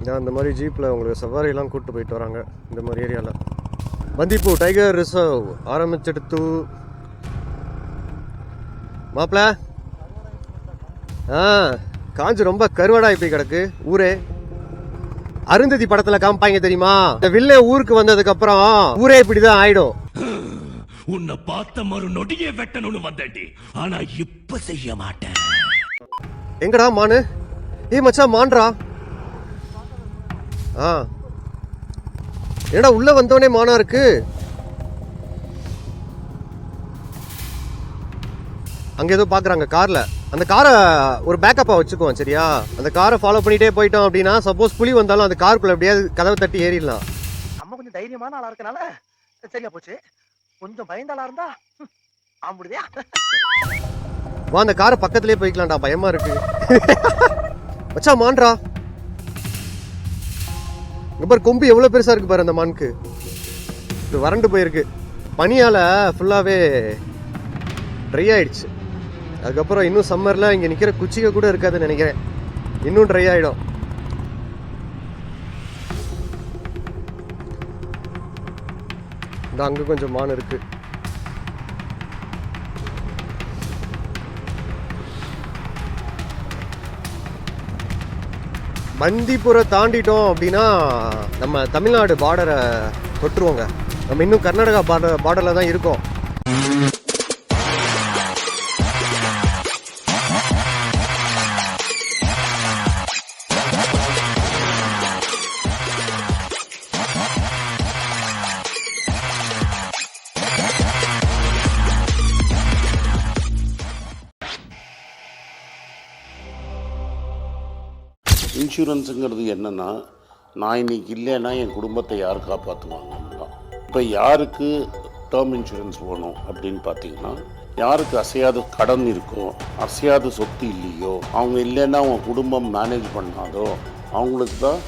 இந்த மாதிரி ஜீப்பில் உங்களுக்கு சவாரியெல்லாம் கூப்பிட்டு போயிட்டு வராங்க இந்த மாதிரி ஏரியாவில். பந்திப்பூ டைகர் ரிசர்வ் ஆரம்பிச்செடுத்து மாப்பிள்ள. காஞ்சு ரொம்ப கருவாடாகி போய் கிடக்கு ஊரே. அருந்ததி படத்துல காமிப்பாங்க தெரியுமா, இந்த வில்லே ஊருக்கு வந்ததுக்கு அப்புறம் ஊரே இப்படிதான் ஆயிடும். உன்னை பார்த்த மறு நொடியே வெட்டணும்னு வந்தேன்டி, ஆனா இப்ப செய்ய மாட்டேன். எங்கடா மானு? மச்சான் மான்றா. என்னடா உள்ள வந்தோடனே மானா இருக்கு. அங்க ஏதோ பாக்குறாங்க கார்ல. அந்த காரை ஒரு பேக்கப்பா வச்சுக்குவோம் சரியா. அந்த காரை ஃபாலோ பண்ணிட்டே போயிட்டோம் அப்படின்னா சப்போஸ் புலி வந்தாலும் அந்த காருக்குள்ள எப்படியாவது கதவை தட்டி ஏறிடலாம். நம்ம கொஞ்சம் தைரியமான ஆளா இருக்கனால சரியா போச்சு. கொஞ்சம் பயந்த ஆளா இருந்தா ஆம்பிடுதியா. வா அந்த காரை பக்கத்துலயே போய்க்கலாம்டா, பயமா இருக்கு. வச்சா மான்றா. இங்க பாரு கொம்பு எவ்வளவு பெருசா இருக்கு பாரு அந்த மானுக்கு. இது வறண்டு போயிருக்கு, பனியால ஃபுல்லாவே ட்ரை ஆயிடுச்சு. அதுக்கப்புறம் இன்னும் சம்மர்ல இங்க நிக்கிற குச்சிக கூட இருக்காதுன்னு நினைக்கிறேன், இன்னும் ட்ரை ஆயிடும். இந்த அங்க கொஞ்சம் மான் இருக்கு. பந்திப்புரை தாண்டிட்டோம் அப்படின்னா நம்ம தமிழ்நாடு பார்டரை தொட்டுருவோங்க. நம்ம இன்னும் கர்நாடகா பார்டர்ல தான் இருக்கோம். இன்சூரன்ஸுங்கிறது என்னென்னா, நான் இன்னைக்கு இல்லைன்னா என் குடும்பத்தை யார் காப்பாற்றுவாங்கன்னு தான். இப்போ யாருக்கு டேர்ம் இன்சூரன்ஸ் வேணும் அப்படின்னு பார்த்தீங்கன்னா, யாருக்கு அசையாத கடன் இருக்கோ, அசையாத சொத்து இல்லையோ, அவங்க இல்லைன்னா அவங்க குடும்பம் மேனேஜ் பண்ணாதோ அவங்களுக்கு தான்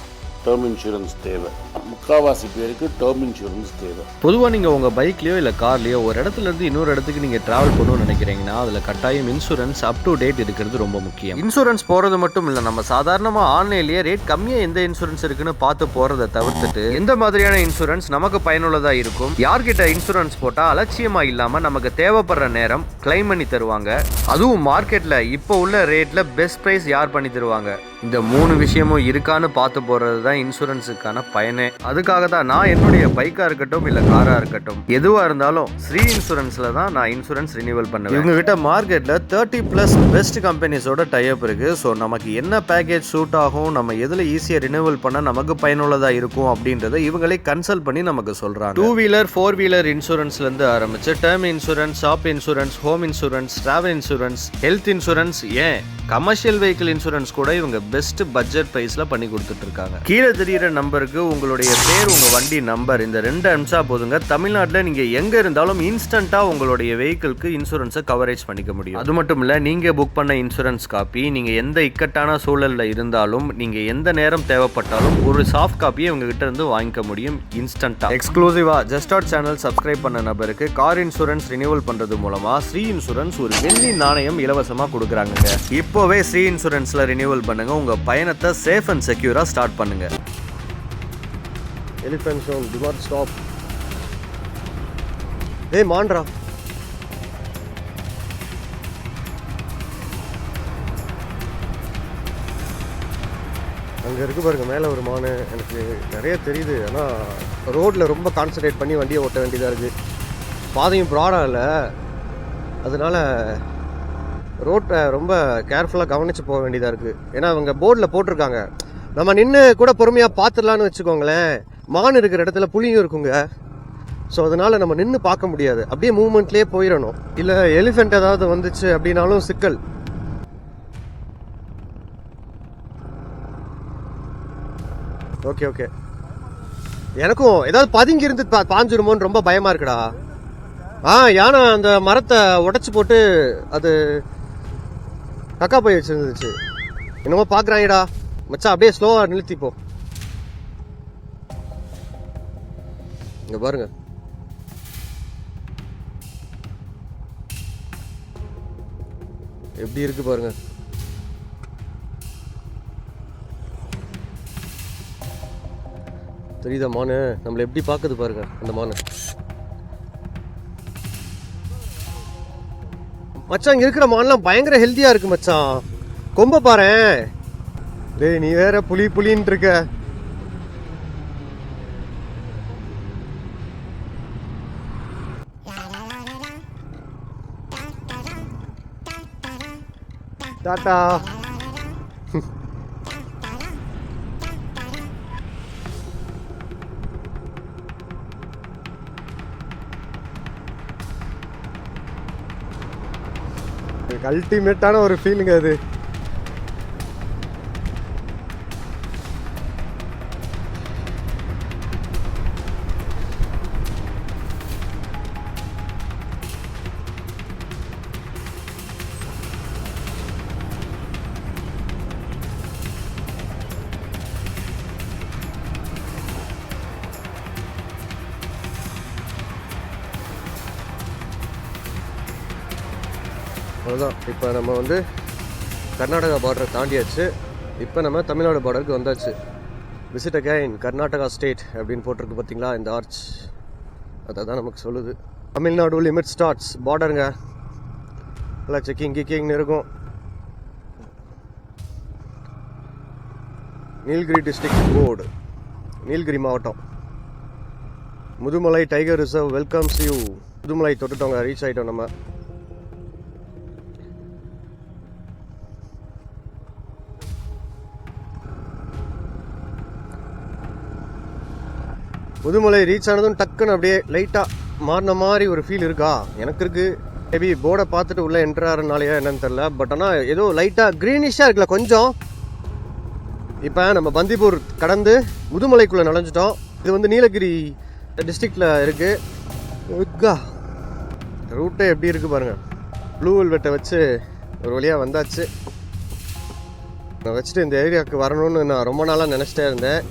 டேர்ம் இன்சூரன்ஸ் தேவை. முக்கால்வாசி பேருக்கு டேர்ம் இன்சூரன்ஸ் தேவை. பொதுவாக நீங்கள் உங்கள் பைக்லேயோ இல்லை கார்லேயோ ஒரு இடத்துலேருந்து இன்னொரு இடத்துக்கு நீங்கள் ட்ராவல் பண்ணணும்னு நினைக்கிறீங்கன்னா அதில் கட்டாயம் இன்சூரன்ஸ் அப் டு டேட் இருக்கிறது ரொம்ப முக்கியம். இன்சூரன்ஸ் போகிறது மட்டும் இல்லை, நம்ம சாதாரணமாக ஆன்லைன்லேயே ரேட் கம்மியாக எந்த இன்சூரன்ஸ் இருக்குன்னு பார்த்து போகிறத தவிர்த்துட்டு எந்த மாதிரியான இன்சூரன்ஸ் நமக்கு பயனுள்ளதாக இருக்கும், யார்கிட்ட இன்சூரன்ஸ் போட்டால் அலட்சியமாக இல்லாமல் நமக்கு தேவைப்படுற நேரம் கிளைம் பண்ணி தருவாங்க, அதுவும் மார்க்கெட்டில் இப்போ உள்ள ரேட்டில் பெஸ்ட் ப்ரைஸ் யார் பண்ணி தருவாங்க, இந்த 3 விஷயமும் இருக்கான்னு பார்த்து போகிறது தான் இன்சூரன்ஸுக்கான பயனே. அதுக்காக தான் நான் என்னுடைய பைக்காக இருக்கட்டும் இல்லை காராக இருக்கட்டும் எதுவாக இருந்தாலும் ஸ்ரீ இன்சூரன்ஸில் தான் நான் இன்சூரன்ஸ் ரினியூவல் பண்ணுவேன். இவங்க கிட்ட மார்க்கெட்டில் 30+ பெஸ்ட் கம்பெனிஸோட டைப் இருக்குது. ஸோ நமக்கு என்ன பேக்கேஜ் சூட் ஆகும், நம்ம எதில் ஈஸியாக ரினியூவல் பண்ண நமக்கு பயனுள்ளதாக இருக்கும் அப்படின்றத இவங்களே கன்சல்ட் பண்ணி நமக்கு சொல்கிறாங்க. 2 வீலர் 4 வீலர் இன்சூரன்ஸ்லேருந்து ஆரம்பிச்சு term insurance, shop insurance, home insurance, travel insurance, health insurance, ஏன் கமர்ஷியல் வெஹிக்கிள் இன்சூரன்ஸ் கூட இவங்க பெஸ்ட் பட்ஜெட் பிரைஸ்ல பண்ணி கொடுத்துட்டு இருக்காங்க. கீழே தெரியுற நம்பருக்கு உங்களுடைய பேர், உங்க வண்டி நம்பர், இந்த 2 அனுப்பிச்சா போதுங்க. தமிழ்நாட்டில் நீங்க எங்க இருந்தாலும் இன்ஸ்டன்டா உங்களுடைய வெஹிக்கிள்க்கு இன்சூரன்ஸை கவரேஜ் பண்ணிக்க முடியும். அது மட்டும் இல்ல, நீங்க புக் பண்ண இன்சூரன்ஸ் காப்பி நீங்க எந்த இக்கட்டான சூழல்ல இருந்தாலும், நீங்க எந்த நேரம் தேவைப்பட்டாலும் ஒரு சாஃப்ட் காப்பியை இவங்க கிட்ட இருந்து வாங்கிக்க முடியும் இன்ஸ்டன்டா. எக்ஸ்க்ளூசிவா ஜஸ்டாட் சேனல் சப்ஸ்கிரைப் பண்ண நபருக்கு கார் இன்சூரன்ஸ் ரினியூவல் பண்றது மூலமா ஸ்ரீ இன்சூரன்ஸ் ஒரு வெள்ளி நாணயம் இலவசமா கொடுக்குறாங்க. இப்போவே ஸ்ரீ இன்சூரன்ஸ்ல ரினியூவல் பண்ணுங்க, உங்க பயணத்தை சேஃப் அண்ட் செக்யூரா ஸ்டார்ட் பண்ணுங்க. Elephant zone, do not stop. மான்றா. அங்க இருக்கு பாருங்க மேல ஒரு மானு. எனக்கு நிறைய தெரியுது, ஆனா ரோட்ல ரொம்ப கான்சன்ட்ரேட் பண்ணி வண்டியை ஓட்ட வேண்டியதா இருக்கு. பாதையும் ப்ராடா இல்லை, அதனால ரோட்டை ரொம்ப கேர்ஃபுல்லாக கவனித்து போக வேண்டியதாக இருக்குது. ஏன்னா அவங்க போர்டில் போட்டிருக்காங்க, நம்ம நின்று கூட பொறுமையாக பார்த்துடலான்னு வச்சுக்கோங்களேன். மான் இருக்கிற இடத்துல புலியும் இருக்குங்க. ஸோ அதனால் நம்ம நின்று பார்க்க முடியாது, அப்படியே மூவ்மெண்ட்லேயே போயிடணும். இல்லை எலிஃபெண்ட் ஏதாவது வந்துச்சு அப்படின்னாலும் சிக்கல். ஓகே ஓகே, எனக்கும் ஏதாவது பதுங்கி இருந்து பாஞ்சிருமோன்னு ரொம்ப பயமாக இருக்குடா. யானை அந்த மரத்தை உடைச்சு போட்டு அது கக்கா போய் வச்சிருந்துச்சு. என்னமோ பாக்குறாங்கடா மச்சான், அப்படியே ஸ்லோவா நிறுத்திப்போ. இங்க பாருங்க, எப்படி இருக்கு பாருங்க. தெரியுதா மானு நம்மளை எப்படி பார்க்குது பாருங்க அந்த மானு. மச்சான் இங்க இருக்கிற மான்லாம் பயங்கர ஹெல்த்தியா இருக்கு மச்சான். கொம்ப பாரேன். டேய் நீ வேற புலின்னு இருக்க. டாடா. அல்டிமேட்டான ஒரு ஃபீலிங் அது. அவ்வளோதான். இப்போ நம்ம வந்து கர்நாடகா பார்டரை தாண்டியாச்சு. இப்போ நம்ம தமிழ்நாடு பார்டருக்கு வந்தாச்சு. விசிட் அகைன் கர்நாடகா ஸ்டேட் அப்படின்னு போட்டிருக்கு பார்த்தீங்களா இந்த ஆர்ச். அதை தான் நமக்கு சொல்லுது. தமிழ்நாடு லிமிட் ஸ்டார்ட்ஸ் பார்டருங்க. எல்லாம் செக்கிங் கிக்கிங்னு இருக்கும். நீலகிரி டிஸ்ட்ரிக்ட் போர்டு, நீலகிரி மாவட்டம். Mudumalai tiger reserve welcomes you. Mudumalai தொட்டுட்டோங்க, ரீச் ஆகிட்டோம் நம்ம. முதுமலை ரீச் ஆனதும் டக்குன்னு அப்படியே லைட்டாக மாறின மாதிரி ஒரு ஃபீல் இருக்கா? எனக்கு இருக்குது. மேபி போர்டை பார்த்துட்டு உள்ளே என்ட்ரு ஆகிறனாலையா என்னன்னு தெரில. பட் ஆனால் ஏதோ லைட்டாக க்ரீனிஷாக இருக்குல்ல கொஞ்சம். இப்போ நம்ம பந்திப்பூர் கடந்து முதுமலைக்குள்ளே நுழைஞ்சிட்டோம். இது வந்து நீலகிரி டிஸ்ட்ரிக்டில் இருக்குது. ரூட்டே எப்படி இருக்குது பாருங்கள். ப்ளூ வெல்வெட்டை வச்சு ஒரு வழியாக வந்தாச்சு. நான் வச்சுட்டு இந்த ஏரியாவுக்கு வரணும்னு நான் ரொம்ப நாளாக நினச்சிட்டே இருந்தேன்.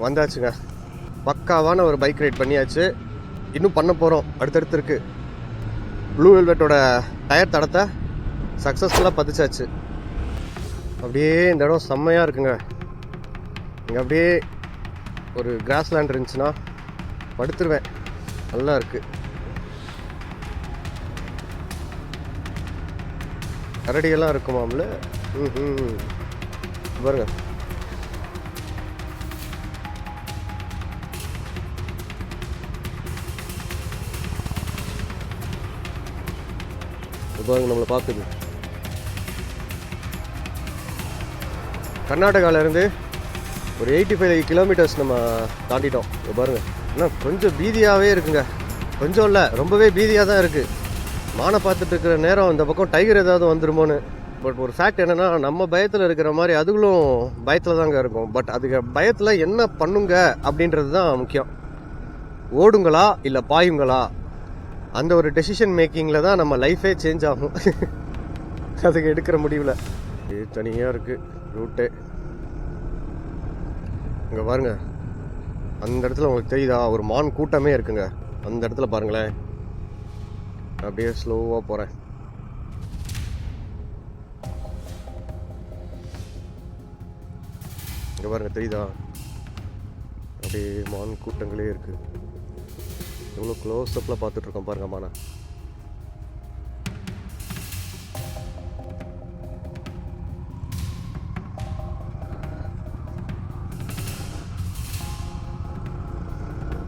வந்தாச்சுங்க. பக்காவான ஒரு பைக் ரைட் பண்ணியாச்சு. இன்னும் பண்ண போகிறோம், அடுத்தடுத்து இருக்குது. ப்ளூ வெல்வெட்டோட டயர் தடத்தை சக்ஸஸ்ஃபுல்லாக பதிச்சாச்சு. அப்படியே இந்த இடம் செம்மையாக இருக்குங்க. இங்கே அப்படியே ஒரு கிராஸ் லேண்ட் இருந்துச்சுன்னா படுத்துருவேன். நல்லா இருக்குது. கரடியெல்லாம் இருக்குமாம்ல. பாருங்க. பாருங்க நம்மளை பார்க்குது. கர்நாடகாவிலேருந்து ஒரு 85 கிலோமீட்டர்ஸ் நம்ம தாண்டிட்டோம். பாருங்கள், ஆனால் கொஞ்சம் பீதியாகவே இருக்குங்க. கொஞ்சம் இல்லை, ரொம்பவே பீதியாக தான் இருக்குது. மானை பார்த்துட்டு இருக்கிற நேரம் இந்த பக்கம் டைகர் ஏதாவது வந்துருமோன்னு. பட் ஒரு ஃபேக்ட் என்னென்னா, நம்ம பயத்தில் இருக்கிற மாதிரி அதுகளும் பயத்தில் தாங்க இருக்கும். பட் அதுக்கு பயத்தில் என்ன பண்ணுங்க அப்படின்றது தான் முக்கியம். ஓடுங்களா இல்லை பாயுங்களா, அந்த ஒரு டெசிஷன் மேக்கிங்கில் தான் நம்ம லைஃபே சேஞ்ச் ஆகும். அதுக்கு எடுக்கிற முடிவில் இது தனியாக இருக்குது ரூட்டு. இங்கே பாருங்க, அந்த இடத்துல உங்களுக்கு தெரியுதா ஒரு மான் கூட்டமே இருக்குங்க. அந்த இடத்துல பாருங்களேன். அப்படியே ஸ்லோவாக போகிறேன். இங்கே பாருங்க தெரியுதா, அப்படியே மான் கூட்டங்களே இருக்குது. எவ்வளோ க்ளோஸ்அப்பில் பார்த்துட்ருக்கோம் பாருங்க மானை.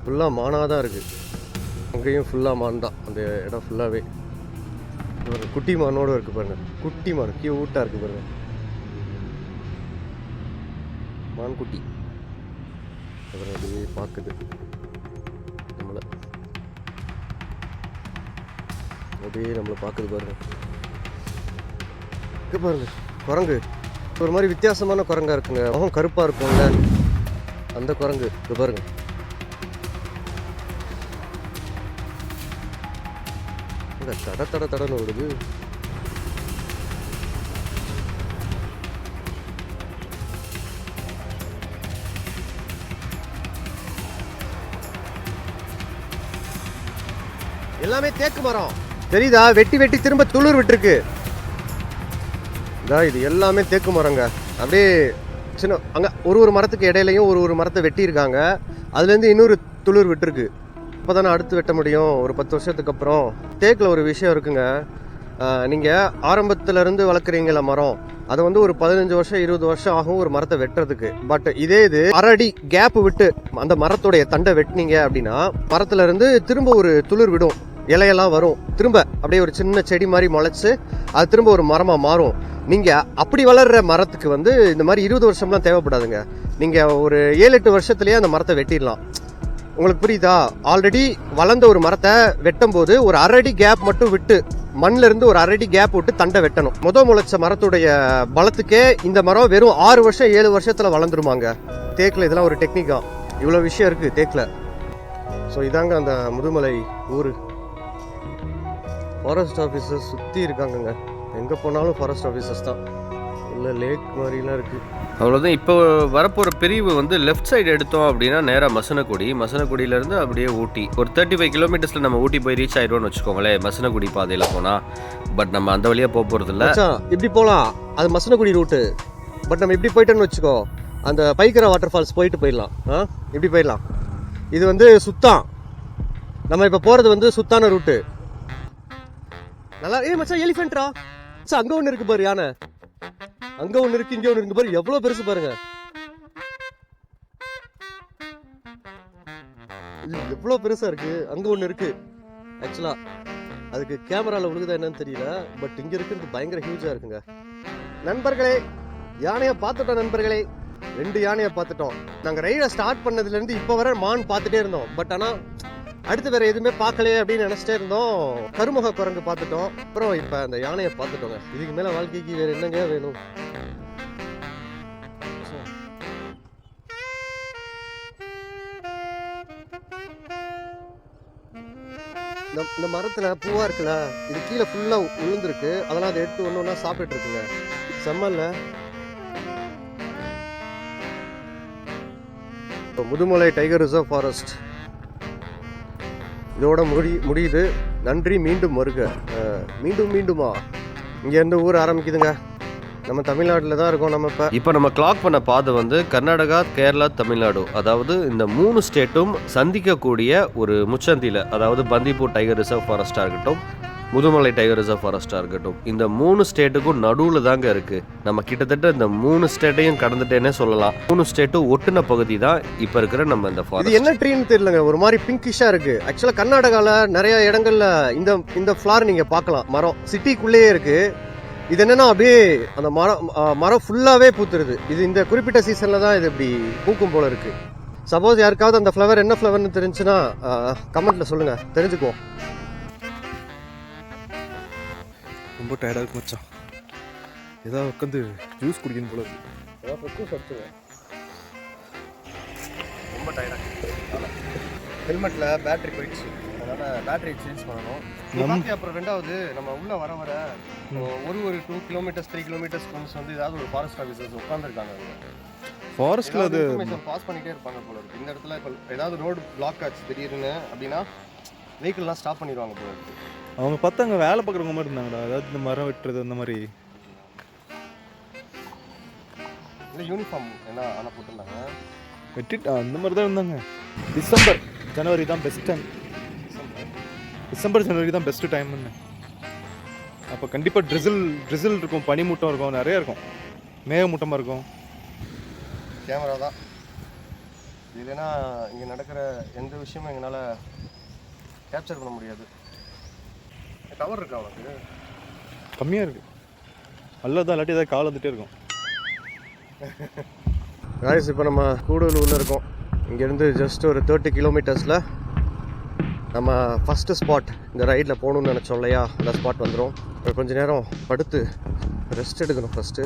ஃபுல்லாக மானாக தான் இருக்குது. அங்கேயும் ஃபுல்லாக மான் தான். அந்த இடம் ஃபுல்லாகவே ஒரு குட்டி மானோடு இருக்குது பாருங்கள். குட்டி மான் கியூட்டாக இருக்குது பாருங்கள். மான் குட்டி அப்புறம் அப்படியே பார்க்குது நம்மளை. அப்படியே நம்மளை பார்க்குது பாருங்க. இங்கே பாருங்க குரங்கு, ஒரு மாதிரி வித்தியாசமான குரங்கா இருக்குங்க. முகம் கருப்பாக இருக்கும்ல, அந்த குரங்கு. இது பாருங்க. இந்த தட தட தடன்னு ஓடுது. எல்லாமே தேக்கு மரம் தெரியுதா? வெட்டி வெட்டி திரும்ப துளிர் விட்டுருக்கு. இது எல்லாமே தேக்கு மரங்க. அப்படியே சின்ன அங்கே ஒரு மரத்துக்கு இடையிலையும் ஒரு மரத்தை வெட்டியிருக்காங்க. அதுலேருந்து இன்னொரு துளிர் விட்டுருக்கு. இப்போ தானே அடுத்து வெட்ட முடியும் ஒரு 10 வருஷத்துக்கு அப்புறம். தேக்கில் ஒரு விஷயம் இருக்குங்க. நீங்கள் ஆரம்பத்துலேருந்து வளர்க்குறீங்கள மரம், அது வந்து ஒரு 15 வருஷம் 20 வருஷம் ஆகும் ஒரு மரத்தை வெட்டுறதுக்கு. பட் இதே இது 1 அடி கேப் விட்டு அந்த மரத்துடைய தண்டை வெட்டினீங்க அப்படின்னா மரத்துலேருந்து திரும்ப ஒரு துளிர் விடும், இலையெல்லாம் வரும், திரும்ப அப்படியே ஒரு சின்ன செடி மாதிரி முளைச்சு அது திரும்ப ஒரு மரமாக மாறும். நீங்கள் அப்படி வளர்கிற மரத்துக்கு வந்து இந்த மாதிரி 20 வருஷம்லாம் தேவைப்படாதுங்க. நீங்கள் ஒரு 7-8 வருஷத்துலேயே அந்த மரத்தை வெட்டிடலாம். உங்களுக்கு புரியுதா? ஆல்ரெடி வளர்ந்த ஒரு மரத்தை வெட்டும் போது ஒரு 1 அடி கேப் மட்டும் விட்டு, மண்ணில் இருந்து ஒரு 1 அடி கேப் விட்டு தண்டை வெட்டணும். முளைச்ச மரத்துடைய பலத்துக்கே இந்த மரம் வெறும் 6 வருஷம் 7 வருஷத்தில் வளர்ந்துருமாங்க. தேக்கில் இதெல்லாம் ஒரு டெக்னிக்கா, இவ்வளோ விஷயம் இருக்குது தேக்கில். ஸோ இதாங்க அந்த முதுமலை ஊர். ஃபாரஸ்ட் ஆஃபீஸர்ஸ் சுற்றி இருக்காங்கங்க, எங்கே போனாலும் ஃபாரஸ்ட் ஆஃபீஸர்ஸ் தான். இல்லை லேக் மாதிரிலாம் இருக்குது. அவ்வளோதான். இப்போ வரப்போகிற பிரிவு வந்து லெஃப்ட் சைடு எடுத்தோம் அப்படின்னா நேராக மசனக்குடியிலேருந்து அப்படியே ஊட்டி. ஒரு 35 கிலோமீட்டர்ஸில் நம்ம ஊட்டி போய் ரீச் ஆகிடுவோம்னு வச்சுக்கோங்களேன், மசனக்குடி பாதையில் போனால். பட் நம்ம அந்த வழியாக போக போகிறதில்ல. இப்படி போகலாம், அது மசனக்குடி ரூட்டு. பட் நம்ம இப்படி போயிட்டோன்னு வச்சுக்கோ, அந்த பைக்கரா வாட்டர் ஃபால்ஸ் போயிடலாம். இப்படி போயிடலாம். இது வந்து சுத்தான், நம்ம இப்போ போகிறது வந்து சுத்தான ரூட்டு. நல்லா மச்சான் எலிஃபென்ட்ரா மச்சான், அங்கே ஒன்று இருக்கு பாரு, யானை அங்கே ஒன்று இருக்கு, இங்கே ஒன்று இருக்கு பாரு, எவ்வளோ பெருசு பாருங்க. இது எவ்வளோ பெருசா இருக்கு. அங்கே ஒன்று இருக்கு. ஆக்சுவலா அதுக்கு கேமரால விழுகுதா என்னன்னு தெரியல, பட் இங்க இருக்கிறது பயங்கர ஹியூஜா இருக்குங்க. நண்பர்களே, யானையை பார்த்துட்டோம் நண்பர்களே, 2 யானையை பார்த்துட்டோம். நாங்கள் ரைடை ஸ்டார்ட் பண்ணதுல இருந்து இப்போ வர மான் பார்த்துட்டே இருந்தோம். பட் ஆனால் அடுத்து வேற எதுவுமே பார்க்கலையே அப்படின்னு நினைச்சிட்டே இருந்தோம். கருமுக குரங்கு பார்த்துட்டோம், அப்புறம் இப்போ அந்த யானையை பார்த்துட்டோங்க. இதுக்கு மேல வாழ்க்கைக்கு வேற என்னங்க வேணும்? இந்த மரத்துல பூவா இருக்குல்ல, இது கீழே ஃபுல்லா விழுந்திருக்கு. அதெல்லாம் அதை எடுத்து ஒண்ணு ஒண்ணா சாப்பிட்டு இருக்குங்க. செம்மல்ல. முதுமலை டைகர் ரிசர்வ் ஃபாரஸ்ட் இதோட முடியுது. நன்றி, மீண்டும் வருக. மீண்டுமா இங்கேருந்து ஊர் ஆரம்பிக்குதுங்க. நம்ம தமிழ்நாட்டில் தான் இருக்கோம். நம்ம இப்போ நம்ம கிளாக் பண்ண பாதை வந்து கர்நாடகா, கேரளா, தமிழ்நாடு, அதாவது இந்த 3 ஸ்டேட்டும் சந்திக்கக்கூடிய ஒரு முச்சந்தியில், அதாவது பந்திப்பூர் டைகர் ரிசர்வ் ஃபாரஸ்ட்டாக இருக்கட்டும், முதுமலை டைகர் ரிசர்வ் ஃபாரஸ்ட்டாக இருக்கட்டும், இந்த 3 ஸ்டேட்டுக்கும் நடுவில் தாங்க இருக்குது. நம்ம கிட்டத்தட்ட இந்த 3 ஸ்டேட்டையும் கடந்துட்டேன்னே சொல்லலாம். 3 ஸ்டேட்டும் ஒட்டுன பகுதி தான் இப்போ இருக்கிற நம்ம இந்த ஃபாரஸ்ட். இது என்ன ட்ரீன்னு தெரியலங்க, ஒரு மாதிரி பிங்கிஷாக இருக்குது. ஆக்சுவலாக கர்நாடகாவில் நிறைய இடங்கள்ல இந்த ஃப்ளார் நீங்கள் பார்க்கலாம். மரம் சிட்டிக்குள்ளேயே இருக்குது. இது என்னன்னா அப்படியே அந்த மரம் ஃபுல்லாகவே பூத்துருது. இது இந்த குறிப்பிட்ட சீசனில் தான் இது இப்படி பூக்கும் போல இருக்குது. சப்போஸ் யாருக்காவது அந்த ஃப்ளவர் என்ன ஃப்ளவர்னு தெரிஞ்சுன்னா கமெண்ட்டில் சொல்லுங்கள், தெரிஞ்சுக்குவோம். ரொம்ப டயர்டாக இருக்கு மச்சான், ஏதாவது உட்காந்து ஜூஸ் குடிக்கணும் போல இருக்கு. ரொம்ப டயர்டாக ஹெல்மெட்டில் பேட்டரி போயிடுச்சு, அதனால் பேட்டரி சேஞ்ச் பண்ணணும். அப்புறம் ரெண்டாவது நம்ம உள்ளே வர ஒரு 2 கிலோமீட்டர்ஸ் 3 கிலோமீட்டர்ஸ் வந்து ஏதாவது ஒரு ஃபாரஸ்ட் ஆஃபீஸர்ஸ் உட்காந்துருக்காங்க. ஃபாரஸ்ட்டில் அது பாஸ் பண்ணிகிட்டே இருப்பாங்க போல இருக்கு. இந்த இடத்துல இப்போ ஏதாவது ரோடு பிளாக் ஆச்சு திடீர்னு அப்படின்னா வெஹிக்கிள்லாம் ஸ்டாப் பண்ணிடுவாங்க போல இருக்கு. அவங்க பார்த்தா அங்கே வேலை பார்க்குறவங்க மாதிரி இருந்தாங்கடா, அதாவது இந்த மரம் வெட்டுறது அந்த மாதிரி. இல்லை யூனிஃபார்ம் என்ன ஆனால் போட்டிருந்தாங்க, வெட்டிட்டு அந்த மாதிரி தான் இருந்தாங்க. டிசம்பர் ஜனவரி தான் பெஸ்ட் டைம். டிசம்பர் ஜனவரி தான் பெஸ்ட்டு டைம்னு. அப்போ கண்டிப்பாக ட்ரிசில் இருக்கும், பனிமூட்டம் இருக்கும், நிறைய இருக்கும், மேகமூட்டமாக இருக்கும். கேமரா தான் இல்லைன்னா இங்கே நடக்கிற எந்த விஷயமும் எங்களால் கேப்சர் பண்ண முடியாது. டவர் இருக்கா அவனுக்கு? கம்மியாக இருக்குது. அல்லதான் இல்லாட்டி ஏதாவது கால் வந்துகிட்டே இருக்கும். காய்ஸ், இப்போ நம்ம கூடலூரில் இருக்கோம். இங்கேருந்து ஜஸ்ட் ஒரு 30 கிலோமீட்டர்ஸில் நம்ம ஃபஸ்ட்டு ஸ்பாட் இந்த ரைடில் போகணுன்னு நினச்சோம் இல்லையா, அந்த ஸ்பாட் வந்துடும். இப்போ கொஞ்சம் நேரம் படுத்து ரெஸ்ட் எடுக்கணும் ஃபஸ்ட்டு.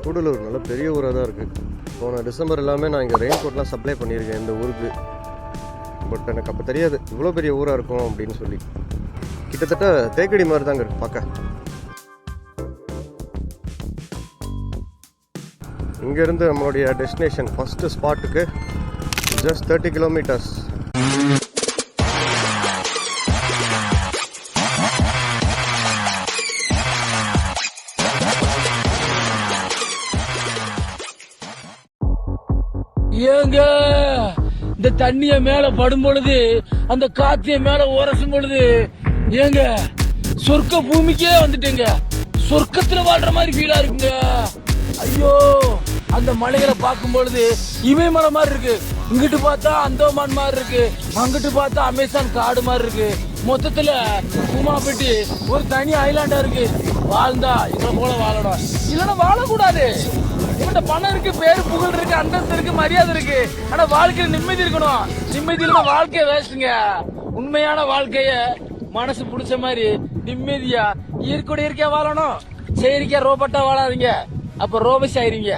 கூடலூர் நல்ல பெரிய ஊராக தான் இருக்குது. போன டிசம்பர் எல்லாமே நான் இங்கே ரெயின் கோட்லாம் சப்ளை பண்ணியிருக்கேன் இந்த ஊருக்கு. பட் எனக்கு அப்போ தெரியாது இவ்வளோ பெரிய ஊராக இருக்கும் அப்படின்னு சொல்லி. கிட்டத்தட்ட தேக்கடி மாதிரி தாங்க இருக்குது பார்க்க. இங்கேருந்து நம்மளுடைய டெஸ்டினேஷன் ஃபஸ்ட்டு ஸ்பாட்டுக்கு just 30 kilometers. ஏங்க இந்த தண்ணிய மேல படும் பொழுது அந்த காத்திய மேல உரசும் பொழுது ஏங்க சொர்க்க பூமிக்கே வந்துட்டேங்க. சொர்க்கத்துல வாழ்ற மாதிரி ஃபீலா இருக்குங்க. ஐயோ அந்த மலைகளை பார்க்கும் பொழுது இமயமலை மாதிரி இருக்கு. இங்கிட்டு பார்த்தா அந்தோமான் மாதிரி இருக்கு, அங்கிட்டு பார்த்தா அமேசான் காடு மாதிரி இருக்கு. மொத்தத்துல உமாபெட்டி ஒரு தனி ஐலாண்டா இருக்கு. வாழ்ந்தா இதை போல வாழணும், இல்லைன்னா வாழக்கூடாது. இவன்ட பணம் இருக்கு, பேரு புகழ் இருக்கு, அந்தஸ்து இருக்கு, மரியாதை இருக்கு. ஆனா வாழ்க்கையில நிம்மதி இருக்கணும். நிம்மதி இல்லைன்னா வாழ்க்கைய வேஸ்ட்டுங்க. உண்மையான வாழ்க்கைய மனசு பிடிச்ச மாதிரி நிம்மதியா இயற்கையோட இயற்கையா வாழணும். செயற்கையா ரோபோட்டா வாழாதீங்க, அப்ப ரோபஸ் ஆயிருங்க.